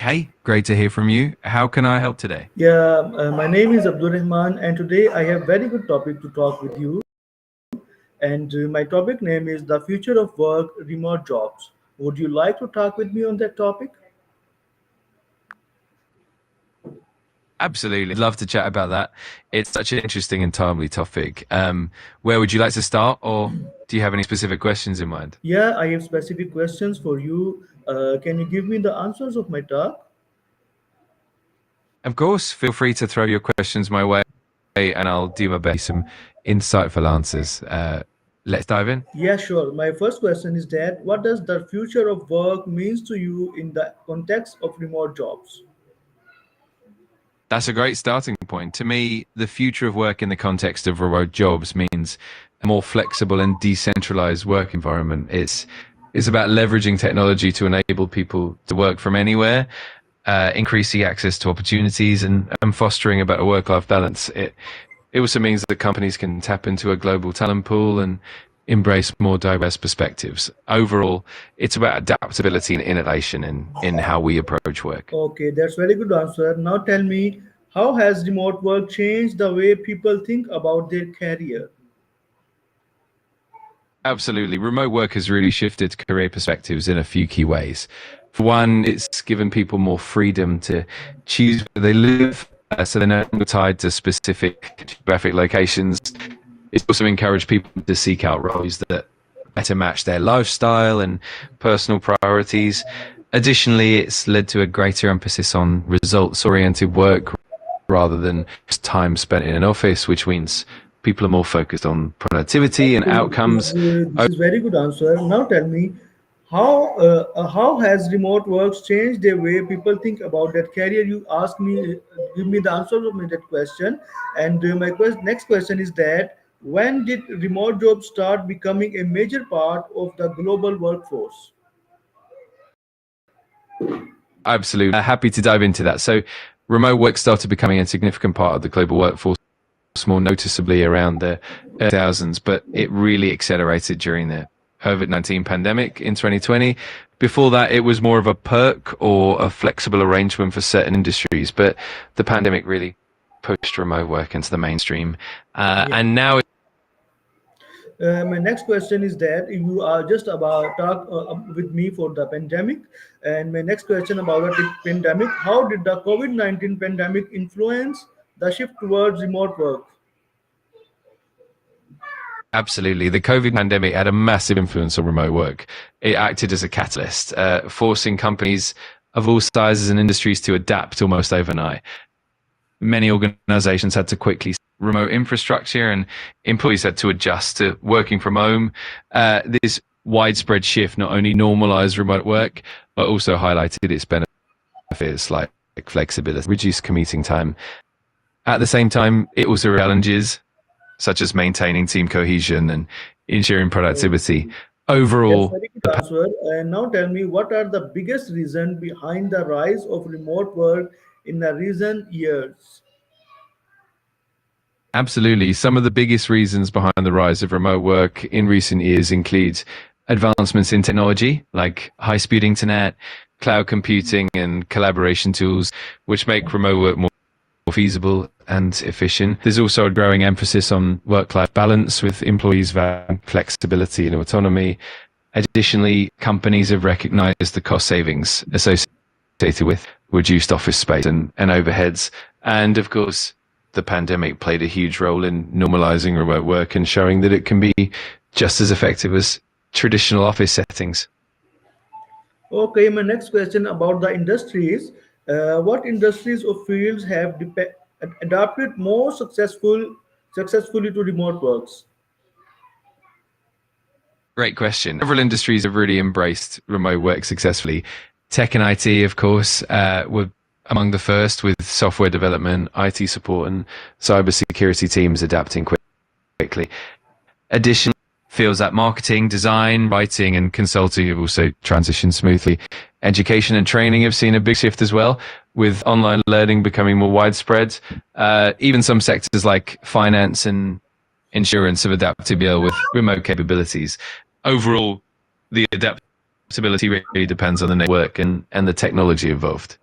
Hey, great to hear from you. How can I help today? My name is Abdul Rahman, and today I have very good topic to talk with you. And my topic name is the future of work, remote jobs. Would you like to talk with me on that topic? Absolutely. I'd love to chat about that. It's such an interesting and timely topic. Where would you like to start, or do you have any specific questions in mind? Yeah, I have specific questions for you. Can you give me the answers of my talk? Of course, feel free to throw your questions my way, and I'll do my best. Some insightful answers. Let's dive in. Yeah, sure. My first question is that what does the future of work means to you in the context of remote jobs? That's a great starting point. To me, the future of work in the context of remote jobs means a more flexible and decentralized work environment. It's about leveraging technology to enable people to work from anywhere, increasing access to opportunities, and fostering a better work-life balance. It also means that companies can tap into a global talent pool and embrace more diverse perspectives. Overall, it's about adaptability and innovation in how we approach work. Okay, that's very good answer. Now tell me, how has remote work changed the way people think about their career? Absolutely. Remote work has really shifted career perspectives in a few key ways. For one, it's given people more freedom to choose where they live, so they're no longer tied to specific geographic locations. It's also encouraged people to seek out roles that better match their lifestyle and personal priorities. Additionally, it's led to a greater emphasis on results-oriented work rather than just time spent in an office, which means people are more focused on productivity and Okay, outcomes. this is very good answer. Now tell me, how has remote works changed the way people think about that career? You ask me, give me the answer of me that question. And my next question is that when did remote jobs start becoming a major part of the global workforce? Absolutely. Happy to dive into that. So, remote work started becoming a significant part of the global workforce more noticeably around the thousands, but it really accelerated during the COVID-19 pandemic in 2020. Before that, it was more of a perk or a flexible arrangement for certain industries, but the pandemic really pushed remote work into the mainstream. Yeah. And now My next question is that you are just about talk with me for the pandemic, and my next question about the pandemic: how did the COVID-19 pandemic influence the shift towards remote work? absolutely. The COVID pandemic had a massive influence on remote work. It acted as a catalyst, forcing companies of all sizes and industries to adapt almost overnight. Many organizations had to quickly remote infrastructure, and employees had to adjust to working from home. This widespread shift not only normalized remote work, but also highlighted its benefits like flexibility, reduced commuting time. At the same time, it also challenges such as maintaining team cohesion and ensuring productivity. That's Overall, very good answer. And now tell me, what are the biggest reason behind the rise of remote work in the recent years? absolutely. Some of the biggest reasons behind the rise of remote work in recent years include advancements in technology like high-speed internet, cloud computing, and collaboration tools, which make remote work more feasible and efficient. There's also a growing emphasis on work-life balance with employees valuing flexibility and autonomy. Additionally, companies have recognized the cost savings associated with reduced office space and overheads. And of course, the pandemic played a huge role in normalizing remote work and showing that it can be just as effective as traditional office settings. Okay, my next question about the industries. What industries or fields have adapted more successfully to remote works? Great question. Several industries have really embraced remote work successfully. Tech and IT, of course, were among the first, with software development, IT support, and cybersecurity teams adapting quickly. Additionally, fields like marketing, design, writing, and consulting have also transitioned smoothly. Education and training have seen a big shift as well, with online learning becoming more widespread. Even some sectors like finance and insurance have adapted well with remote capabilities. Overall, the adaptability really depends on the network and the technology involved.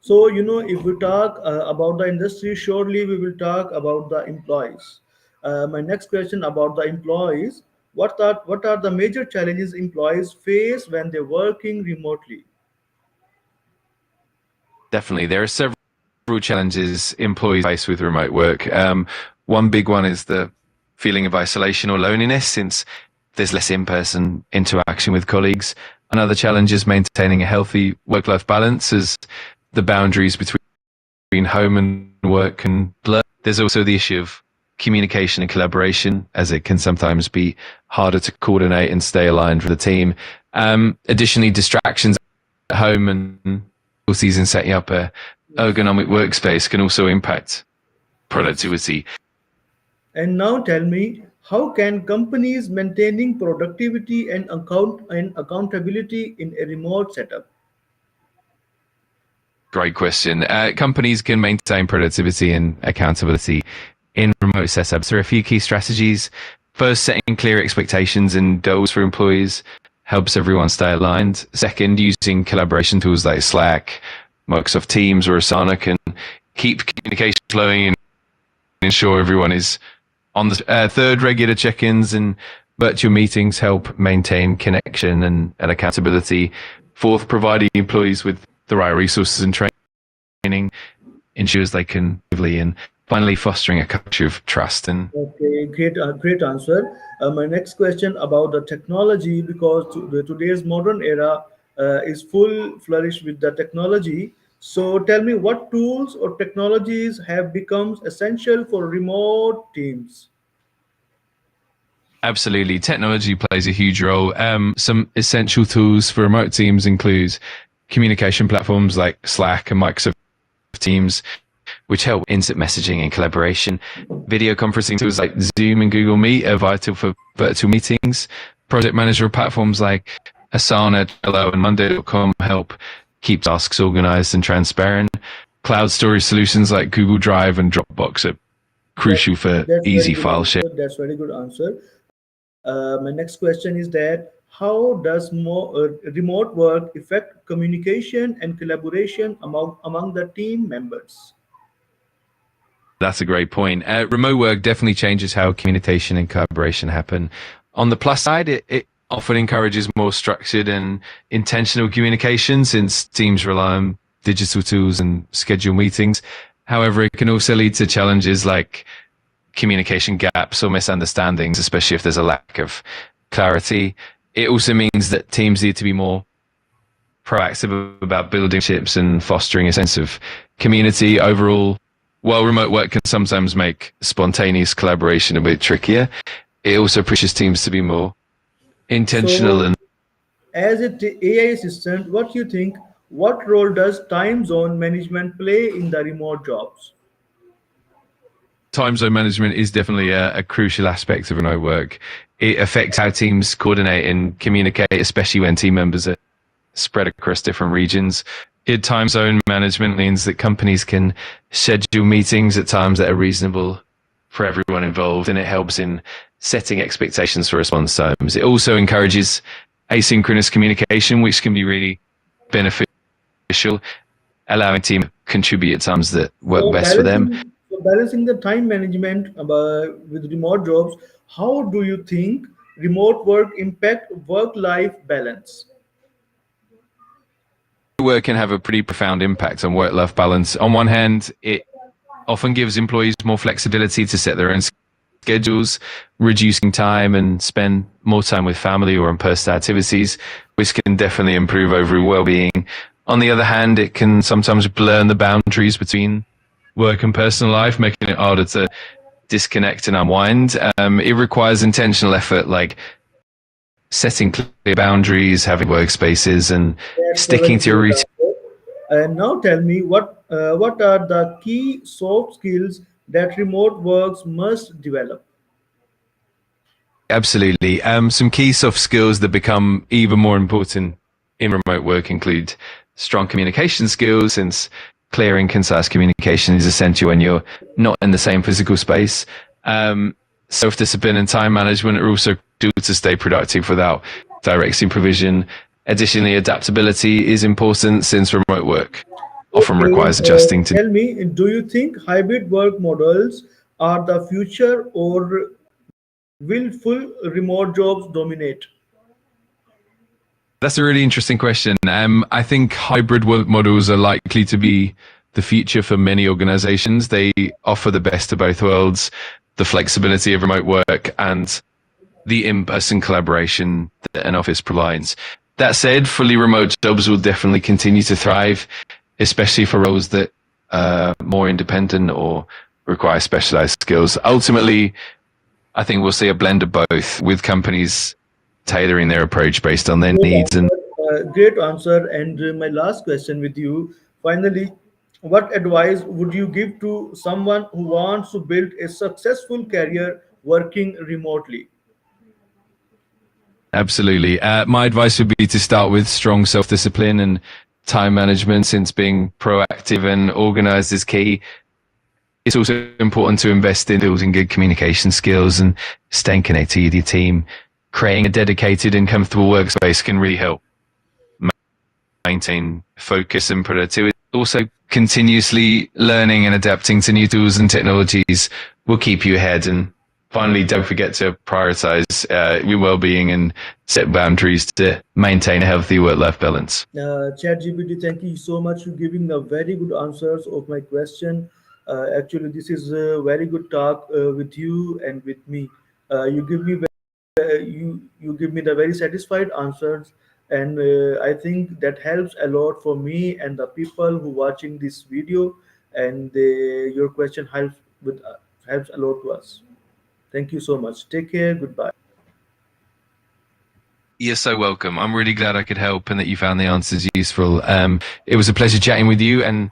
So, if we talk about the industry, surely we will talk about the employees. My next question about the employees: what are the major challenges employees face when they're working remotely? Definitely. There are several challenges employees face with remote work. One big one is the feeling of isolation or loneliness, since there's less in-person interaction with colleagues. Another challenge is maintaining a healthy work-life balance, as the boundaries between home and work can blur. There's also the issue of communication and collaboration, as it can sometimes be harder to coordinate and stay aligned with the team. Additionally, distractions at home and difficulties in setting up a ergonomic workspace can also impact productivity. And now tell me, how can companies maintaining productivity and accountability in a remote setup? Great question. Companies can maintain productivity and accountability in remote setups. There are a few key strategies. First, setting clear expectations and goals for employees helps everyone stay aligned. Second, using collaboration tools like Slack, Microsoft Teams, or Asana can keep communication flowing and ensure everyone is on the third. Regular check-ins and virtual meetings help maintain connection and accountability. Fourth, providing employees with the right resources and training ensures they can lively. And finally, fostering a culture of trust. And Okay, great answer. My next question about the technology, because today's modern era is full flourish with the technology. So tell me, what tools or technologies have become essential for remote teams? absolutely, technology plays a huge role. Some essential tools for remote teams include communication platforms like Slack and Microsoft Teams, which help instant messaging and collaboration. Video conferencing tools like Zoom and Google Meet are vital for virtual meetings. Project management platforms like Asana, Trello, and Monday.com help keep tasks organized and transparent. Cloud storage solutions like Google Drive and Dropbox are That, crucial for that's very easy good file sharing. answer. That's very good answer. My next question is that how does remote work affect communication and collaboration among the team members? That's a great point. Remote work definitely changes how communication and collaboration happen. On the plus side, it often encourages more structured and intentional communication, since teams rely on digital tools and schedule meetings. However, it can also lead to challenges like communication gaps or misunderstandings, especially if there's a lack of clarity. It also means that teams need to be more proactive about building chips and fostering a sense of community. Overall, while remote work can sometimes make spontaneous collaboration a bit trickier, it also pushes teams to be more intentional So, and as an AI assistant, what do you think? What role does time zone management play in the remote jobs? time zone management is definitely a crucial aspect of remote work. It affects how teams coordinate and communicate, especially when team members are spread across different regions. Good time zone management means that companies can schedule meetings at times that are reasonable for everyone involved, and it helps in setting expectations for response times. It also encourages asynchronous communication, which can be really beneficial, allowing team to contribute at times that work So best for them. balancing the time management with remote jobs, how do you think remote work impact work-life balance? Work can have a pretty profound impact on work-life balance. On one hand, it often gives employees more flexibility to set their own schedules, reducing time and spend more time with family or in personal activities, which can definitely improve overall well-being. On the other hand, it can sometimes blur the boundaries between work and personal life, making it harder to disconnect and unwind. It requires intentional effort, like setting clear boundaries, having workspaces, and That's a sticking very to your great routine. answer. And now tell me, what are the key soft skills that remote works must develop? Absolutely. Some key soft skills that become even more important in remote work include strong communication skills, since clear and concise communication is essential when you're not in the same physical space. Self-discipline and time management are also due to stay productive without direct supervision. Additionally, adaptability is important, since remote work often Okay, requires adjusting to. tell me, do you think hybrid work models are the future, or will full remote jobs dominate? That's a really interesting question. I think hybrid work models are likely to be the future for many organizations. They offer the best of both worlds, the flexibility of remote work and the in-person collaboration that an office provides. That said, fully remote jobs will definitely continue to thrive, especially for roles that are more independent or require specialized skills. Ultimately, I think we'll see a blend of both, with companies tailoring their approach based on their Great needs. And answer. Great answer. And my last question with you. Finally, what advice would you give to someone who wants to build a successful career working remotely? absolutely. My advice would be to start with strong self-discipline and time management, since being proactive and organized is key. It's also important to invest in building good communication skills and staying connected with your team. Creating a dedicated and comfortable workspace can really help maintain focus and productivity. Also, continuously learning and adapting to new tools and technologies will keep you ahead. And finally, don't forget to prioritize your well-being and set boundaries to maintain a healthy work-life balance. ChatGPT, thank you so much for giving the very good answers of my question. Actually, this is a very good talk with you and with me. You give me you give me the very satisfied answers, and I think that helps a lot for me and the people who watching this video. And your question helps a lot to us. Thank you so much. Take care. Goodbye. You're so welcome. I'm really glad I could help and that you found the answers useful. It was a pleasure chatting with you, and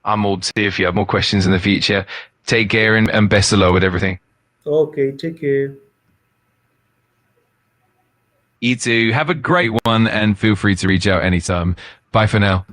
I'm all to see if you have more questions in the future. Take care and best of luck with everything. Okay. Take care. You too. Have a great one and feel free to reach out anytime. Bye for now.